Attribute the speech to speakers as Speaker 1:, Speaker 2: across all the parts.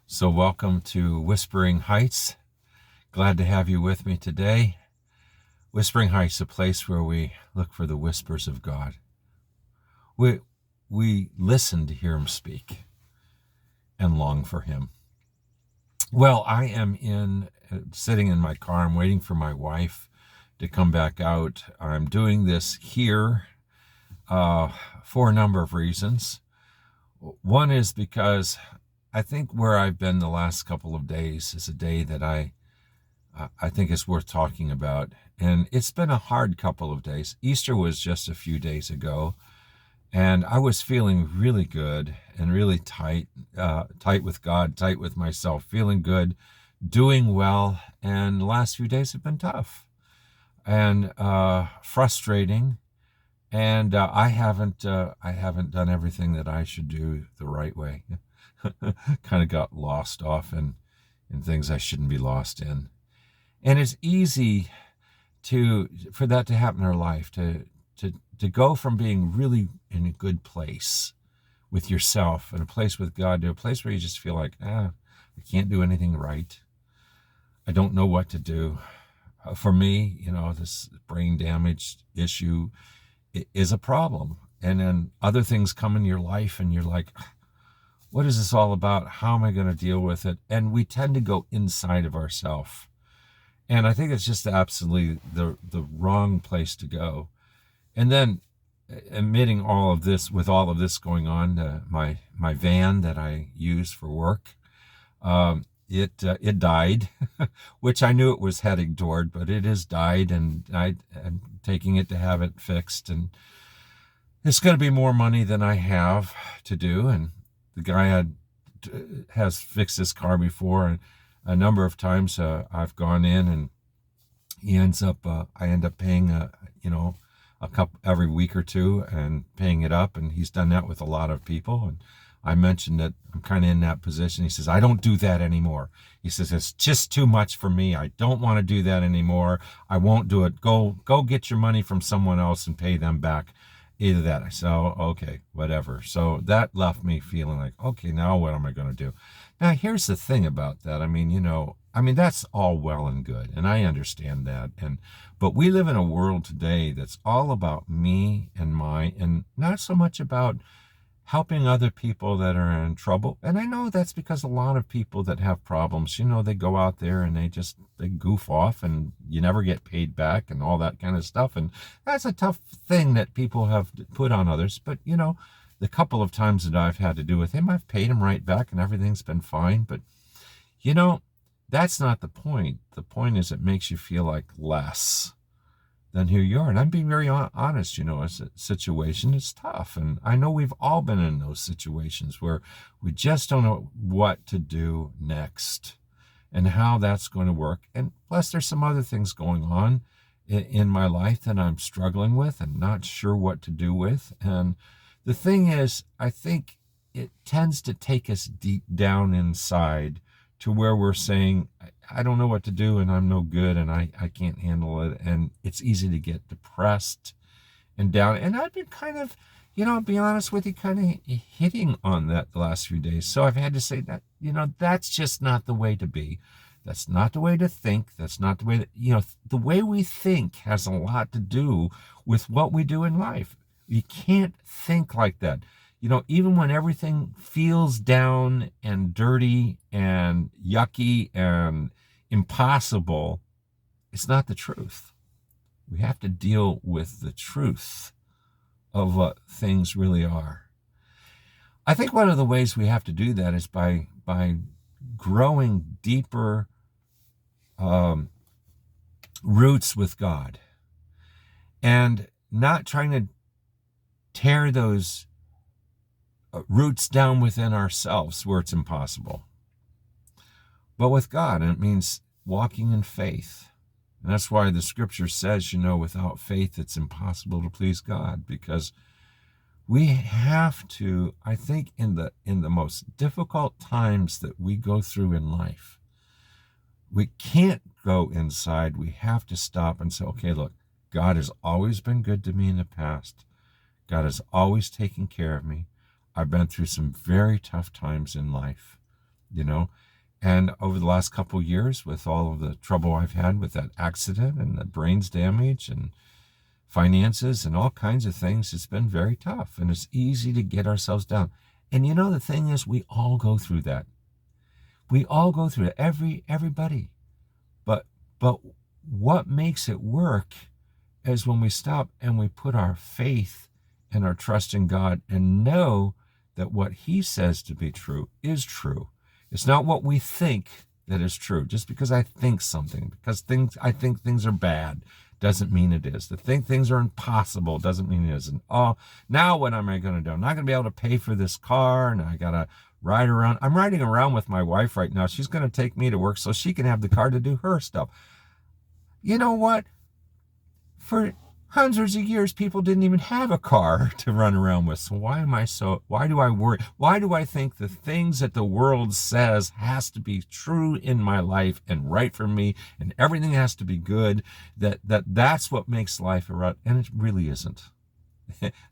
Speaker 1: So, welcome to Whispering Heights. Glad to have you with me today. Whispering Heights, a place where we look for the whispers of God. We, we listen to hear Him speak and long for Him. Well, I am sitting in my car. I'm waiting for my wife to come back out. I'm doing this here for a number of reasons. One is because I think where I've been the last couple of days is a day that I think is worth talking about. And it's been a hard couple of days. Easter was just a few days ago, and I was feeling really good and really tight with God, tight with myself, feeling good, doing well. And the last few days have been tough and frustrating. And I haven't done everything that I should do the right way. Kind of got lost off in things I shouldn't be lost in. And it's easy for that to happen in our life, to go from being really in a good place with yourself and a place with God to a place where you just feel like, I can't do anything right. I don't know what to do. For me, this brain damage issue is a problem. And then other things come in your life and you're like, what is this all about? How am I going to deal with it? And we tend to go inside of ourselves. And I think it's just absolutely the wrong place to go. And then admitting all of this, with all of this going on, my van that I use for work, it died, which I knew it was heading toward, but it has died, and I'm taking it to have it fixed. And it's going to be more money than I have to do. And the guy has fixed this car before, and a number of times I've gone in, and I end up paying a couple every week or two and paying it up, and he's done that with a lot of people. And I mentioned that I'm kind of in that position. He says, I don't do that anymore. He says, it's just too much for me. I don't want to do that anymore. I won't do it. Go get your money from someone else and pay them back. Either that. I said, oh, okay, whatever. So that left me feeling like, okay, now what am I going to do? Now, here's the thing about that. That's all well and good, and I understand that. But we live in a world today that's all about me and and not so much about helping other people that are in trouble. And I know that's because a lot of people that have problems, they go out there and they goof off, and you never get paid back and all that kind of stuff. And that's a tough thing that people have put on others. But, the couple of times that I've had to do with him, I've paid him right back and everything's been fine. But, that's not the point. The point is it makes you feel like less than who you are. And I'm being very honest, a situation is tough. And I know we've all been in those situations where we just don't know what to do next and how that's going to work. And plus, there's some other things going on in my life that I'm struggling with and not sure what to do with. And the thing is, I think it tends to take us deep down inside to where we're saying, I don't know what to do, and I'm no good, and I can't handle it. And it's easy to get depressed and down. And I've been kind of, I'll be honest with you, kind of hitting on that the last few days. So I've had to say that, that's just not the way to be. That's not the way to think. That's not the way that, the way we think has a lot to do with what we do in life. You can't think like that. Even when everything feels down and dirty and yucky and impossible, it's not the truth. We have to deal with the truth of what things really are. I think one of the ways we have to do that is by growing deeper roots with God and not trying to tear those roots down within ourselves where it's impossible. But with God, it means walking in faith. And that's why the scripture says, without faith, it's impossible to please God, because we have to, I think, in the most difficult times that we go through in life, we can't go inside. We have to stop and say, okay, look, God has always been good to me in the past. God has always taken care of me. I've been through some very tough times in life. you know. And over the last couple of years, with all of the trouble I've had with that accident and the brain's damage and finances and all kinds of things, it's been very tough. And it's easy to get ourselves down. And you know, the thing is, we all go through that. We all go through it. Everybody. But but what makes it work is when we stop and we put our faith and our trust in God and know that what He says to be true is true. It's not what we think that is true. Just because I think something, because I think things are bad, doesn't mean it is. To think things are impossible doesn't mean it isn't. Oh, now what am I going to do? I'm not going to be able to pay for this car, and I got to ride around. I'm riding around with my wife right now. She's going to take me to work so she can have the car to do her stuff. You know what? For hundreds of years, people didn't even have a car to run around with. So why do I worry? Why do I think the things that the world says has to be true in my life and right for me and everything has to be good, that's what makes life a rut? And it really isn't.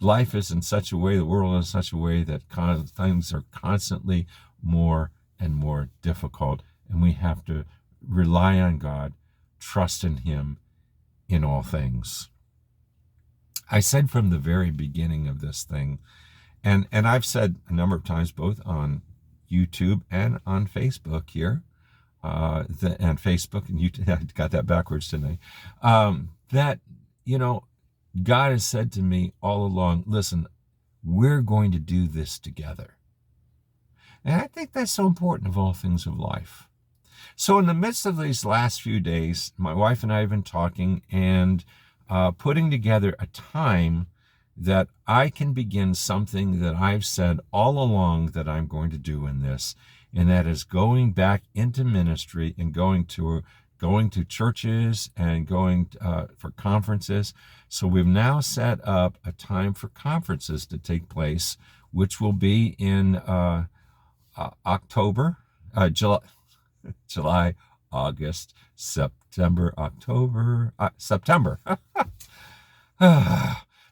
Speaker 1: Life is in such a way, the world is in such a way that things are constantly more and more difficult. And we have to rely on God, trust in Him in all things. I said from the very beginning of this thing, and I've said a number of times, both on YouTube and on Facebook here, and Facebook and YouTube, I got that backwards today, that, you know, God has said to me all along, listen, we're going to do this together. And I think that's so important of all things of life. So in the midst of these last few days, my wife and I have been talking and putting together a time that I can begin something that I've said all along that I'm going to do in this, and that is going back into ministry and going to churches and going for conferences. So we've now set up a time for conferences to take place, which will be in October, July, August, September, October, September.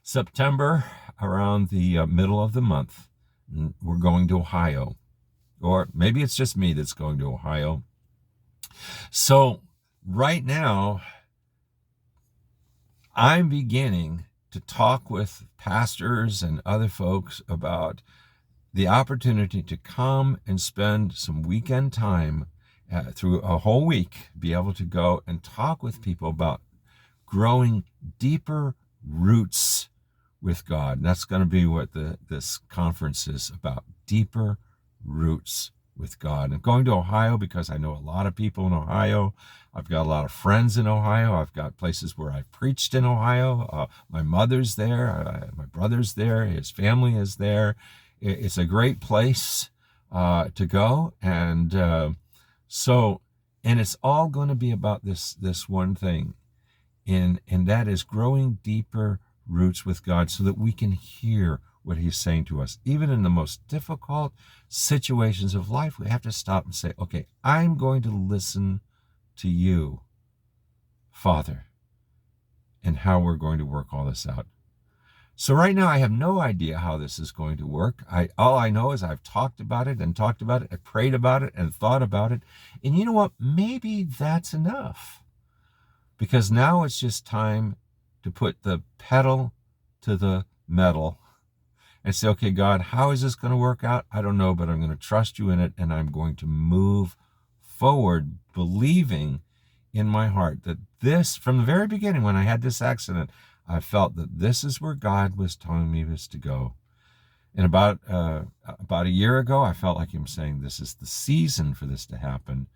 Speaker 1: September, around the middle of the month. We're going to Ohio. Or maybe it's just me that's going to Ohio. So right now, I'm beginning to talk with pastors and other folks about the opportunity to come and spend some weekend time through a whole week, be able to go and talk with people about growing deeper roots with God. And that's going to be what this conference is about, deeper roots with God. I'm going to Ohio because I know a lot of people in Ohio. I've got a lot of friends in Ohio. I've got places where I've preached in Ohio. My mother's there. My brother's there. His family is there. It's a great place to go. And and it's all going to be about this one thing. And that is growing deeper roots with God so that we can hear what He's saying to us. Even in the most difficult situations of life, we have to stop and say, okay, I'm going to listen to you, Father, and how we're going to work all this out. So right now, I have no idea how this is going to work. All I know is I've talked about it, I prayed about it, and thought about it. And you know what? Maybe that's enough. Because now it's just time to put the pedal to the metal and say, okay, God, how is this going to work out? I don't know, but I'm going to trust you in it, and I'm going to move forward, believing in my heart that this, from the very beginning when I had this accident, I felt that this is where God was telling me was to go. And about a year ago, I felt like Him saying, this is the season for this to happen.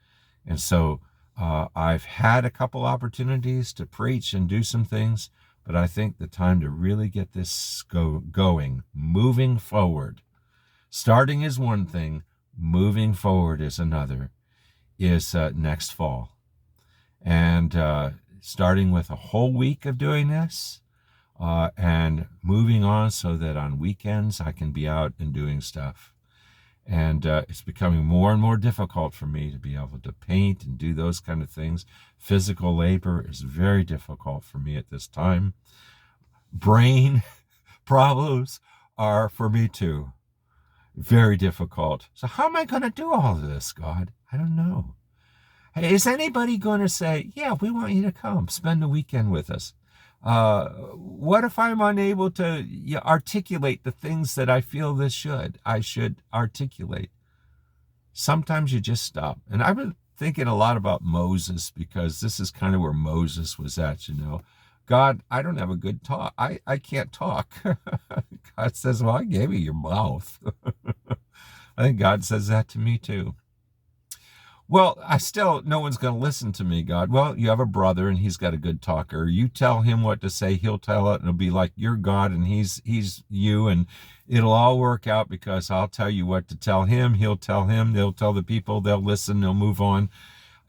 Speaker 1: And so I've had a couple opportunities to preach and do some things, but I think the time to really get this going, moving forward, starting is one thing, moving forward is another, is next fall. And starting with a whole week of doing this, and moving on so that on weekends I can be out and doing stuff. And it's becoming more and more difficult for me to be able to paint and do those kind of things. Physical labor is very difficult for me at this time. Brain problems are for me too. Very difficult. So how am I going to do all of this, God? I don't know. Hey, is anybody going to say, yeah, we want you to come spend the weekend with us? What if I'm unable to articulate the things that I feel I should articulate? Sometimes you just stop. And I've been thinking a lot about Moses, because this is kind of where Moses was at, God, I don't have a good talk. I can't talk. God says, well, I gave you your mouth. I think God says that to me too. Well, no one's going to listen to me, God. Well, you have a brother and he's got a good talker. You tell him what to say, he'll tell it, and it'll be like you're God and he's you, and it'll all work out because I'll tell you what to tell him, he'll tell him, they'll tell the people, they'll listen, they'll move on.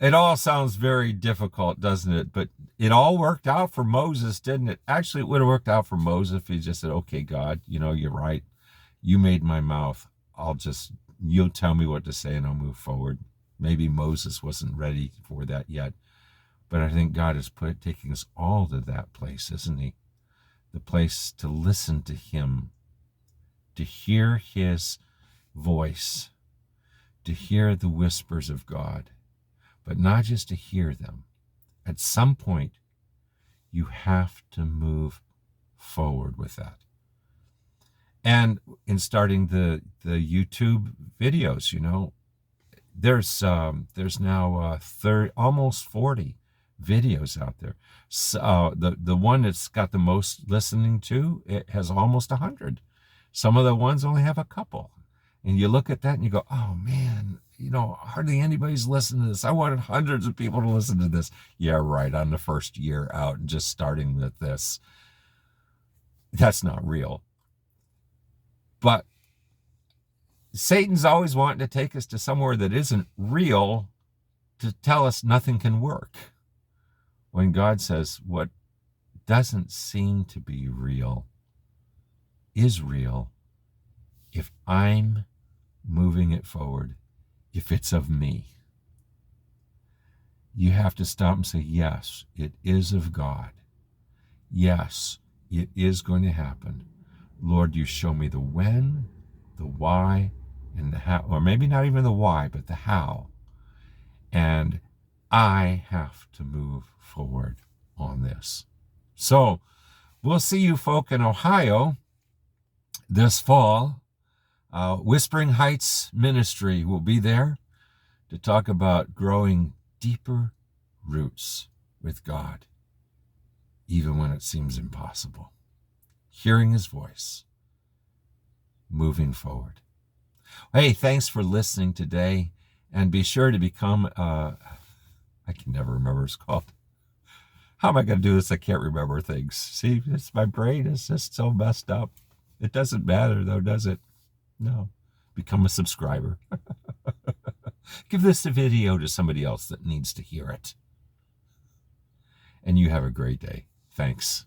Speaker 1: It all sounds very difficult, doesn't it? But it all worked out for Moses, didn't it? Actually, it would have worked out for Moses if he just said, okay, God, you're right. You made my mouth. You'll tell me what to say and I'll move forward. Maybe Moses wasn't ready for that yet. But I think God is taking us all to that place, isn't he? The place to listen to him, to hear his voice, to hear the whispers of God, but not just to hear them. At some point, you have to move forward with that. And in starting the YouTube videos, there's now almost 40 videos out there. So, the one that's got the most listening to, it has almost 100. Some of the ones only have a couple. And you look at that and you go, oh man, hardly anybody's listening to this. I wanted hundreds of people to listen to this. Yeah, right, on the first year out and just starting with this. That's not real. But Satan's always wanting to take us to somewhere that isn't real to tell us nothing can work. When God says what doesn't seem to be real is real if I'm moving it forward, if it's of me. You have to stop and say, yes, it is of God. Yes, it is going to happen. Lord, you show me the when, the why, and the how, or maybe not even the why, but the how. And I have to move forward on this. So we'll see you folk in Ohio this fall. Whispering Heights Ministry will be there to talk about growing deeper roots with God, even when it seems impossible. Hearing his voice, moving forward. Hey, thanks for listening today, and be sure to become, I can never remember what it's called. How am I going to do this? I can't remember things. See, my brain is just so messed up. It doesn't matter though, does it? No. Become a subscriber. Give this video to somebody else that needs to hear it. And you have a great day. Thanks.